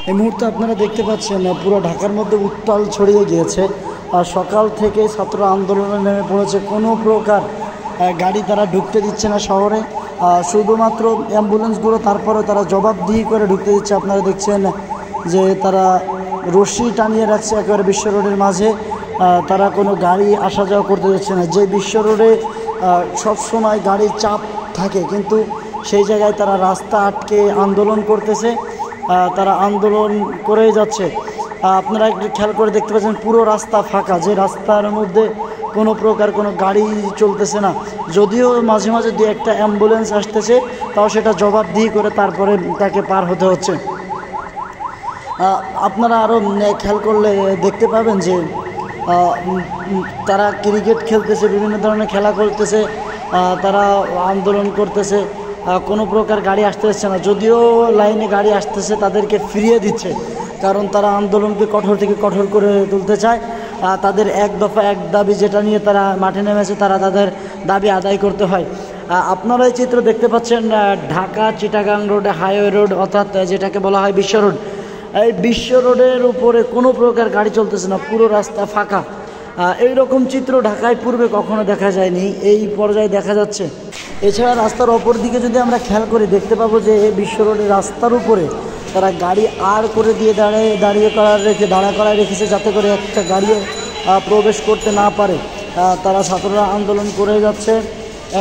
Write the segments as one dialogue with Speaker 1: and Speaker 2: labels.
Speaker 1: এই মুহূর্তে আপনারা দেখতে পাচ্ছেন পুরো ঢাকার মধ্যে উত্তাল ছড়িয়ে গিয়েছে। আর সকাল থেকে ছাত্র আন্দোলনে নেমে পড়েছে। কোনো প্রকার গাড়ি তারা ঢুকতে দিচ্ছে না শহরে, শুধুমাত্র অ্যাম্বুলেন্সগুলো তারপরে তারা জবাবদিহি করে ঢুকতে দিচ্ছে। আপনারা দেখছেন যে তারা রশি টানিয়ে রাখছে একেবারে বিশ্ব রোডের মাঝে, তারা কোনো গাড়ি আসা যাওয়া করতে দিচ্ছে না। যে বিশ্ব রোডে সবসময় গাড়ির চাপ থাকে, কিন্তু সেই জায়গায় তারা রাস্তা আটকে আন্দোলন করতেছে, তারা আন্দোলন করেই যাচ্ছে। আপনারা একটু খেয়াল করে দেখতে পাচ্ছেন পুরো রাস্তা ফাঁকা, যে রাস্তার মধ্যে কোনো প্রকার কোনো গাড়ি চলতেছে না। যদিও মাঝে মাঝে দু একটা অ্যাম্বুলেন্স আসতেছে, তাও সেটা জবাবদিহি করে তারপরে তাকে পার হতে হচ্ছে। আপনারা আরও খেয়াল করলে দেখতে পাবেন যে তারা ক্রিকেট খেলতেছে, বিভিন্ন ধরনের খেলা করতেছে, তারা আন্দোলন করতেছে, কোনো প্রকার গাড়ি আসতে হচ্ছে না। যদিও লাইনে গাড়ি আসতেছে তাদেরকে ফিরিয়ে দিচ্ছে, কারণ তারা আন্দোলনকে কঠোর থেকে কঠোর করে তুলতে চায়। তাদের এক দফা এক দাবি যেটা নিয়ে তারা মাঠে নেমেছে, তারা তাদের দাবি আদায় করতে হয়। আপনারা এই চিত্র দেখতে পাচ্ছেন ঢাকা চিটাগাং রোডে, হাইওয়ে রোড অর্থাৎ যেটাকে বলা হয় বিশ্ব রোড। এই বিশ্ব রোডের উপরে কোনো প্রকার গাড়ি চলতেছে না, পুরো রাস্তা ফাঁকা। এই রকম চিত্র ঢাকায় পূর্বে কখনো দেখা যায়নি, এই পর্যায়ে দেখা যাচ্ছে। এছাড়া রাস্তার অপর দিকে যদি আমরা খেয়াল করে দেখতে পাবো যে বিশ্ব রোডের রাস্তার উপরে তারা গাড়ি আর করে দিয়ে দাঁড়া করায় রেখেছে, যাতে করে একটা গাড়িও প্রবেশ করতে না পারে। তারা ছাত্ররা আন্দোলন করে যাচ্ছে,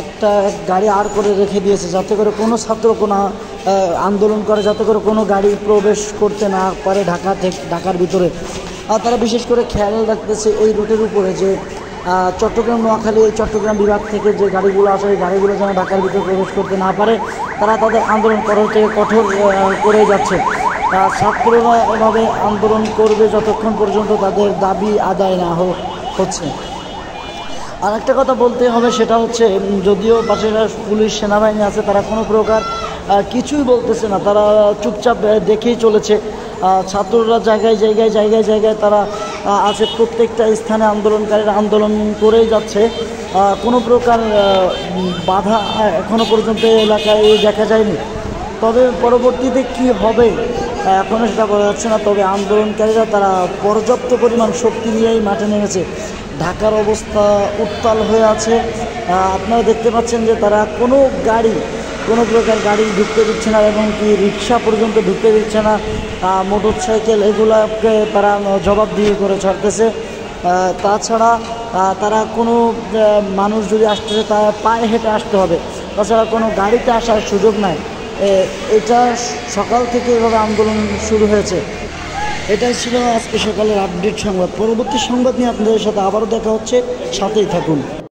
Speaker 1: একটা গাড়ি আর করে রেখে দিয়েছে, যাতে করে কোনো ছাত্র কোনো আন্দোলন করে, যাতে করে কোনো গাড়ি প্রবেশ করতে না পারে ঢাকার ভিতরে। আর তারা বিশেষ করে খেয়াল রাখতেছে এই রুটের উপরে যে চট্টগ্রাম নোয়াখালী, এই চট্টগ্রাম বিভাগ থেকে যে গাড়িগুলো আসে, এই গাড়িগুলো যেন ঢাকার ভিতরে প্রবেশ করতে না পারে। তারা তাদের আন্দোলন কঠোর থেকে কঠোর করে যাচ্ছে। ছাত্ররা এভাবে আন্দোলন করবে যতক্ষণ পর্যন্ত তাদের দাবি আদায় না হচ্ছে। আর একটা কথা বলতে হবে, সেটা হচ্ছে যদিও পাশে পুলিশ সেনাবাহিনী আছে, তারা কোনো প্রকার কিছুই বলতেছে না, তারা চুপচাপ দেখেই চলেছে। ছাত্ররা জায়গায় তারা আছে, প্রত্যেকটা স্থানে আন্দোলনকারীরা আন্দোলন করেই যাচ্ছে। কোনো প্রকার বাধা এখনও পর্যন্ত এলাকায় দেখা যায়নি। তবে পরবর্তীতে কি হবে এখনও সেটা বোঝা যাচ্ছে না। তবে আন্দোলনকারীরা তারা পর্যাপ্ত পরিমাণ শক্তি নিয়েই মাঠে নেমেছে। ঢাকার অবস্থা উত্তাল হয়ে আছে। আপনারা দেখতে পাচ্ছেন যে তারা কোনো প্রকার গাড়ি ঢুকতে দিচ্ছে না, এবং কি রিক্সা পর্যন্ত ঢুকতে দিচ্ছে না। মোটরসাইকেল এগুলোকে তারা জবাবদিহি করে ছাড়তেছে। তাছাড়া তারা কোনো মানুষ যদি আসতেছে, তারা পায়ে হেঁটে আসতে হবে, তাছাড়া কোনো গাড়িতে আসার সুযোগ নাই। এটা সকাল থেকে এভাবে আন্দোলন শুরু হয়েছে। এটাই ছিল আজকে সকালের আপডেট সংবাদ। পরবর্তী সংবাদ নিয়ে আপনাদের সাথে আবারও দেখা হচ্ছে, সাথেই থাকুন।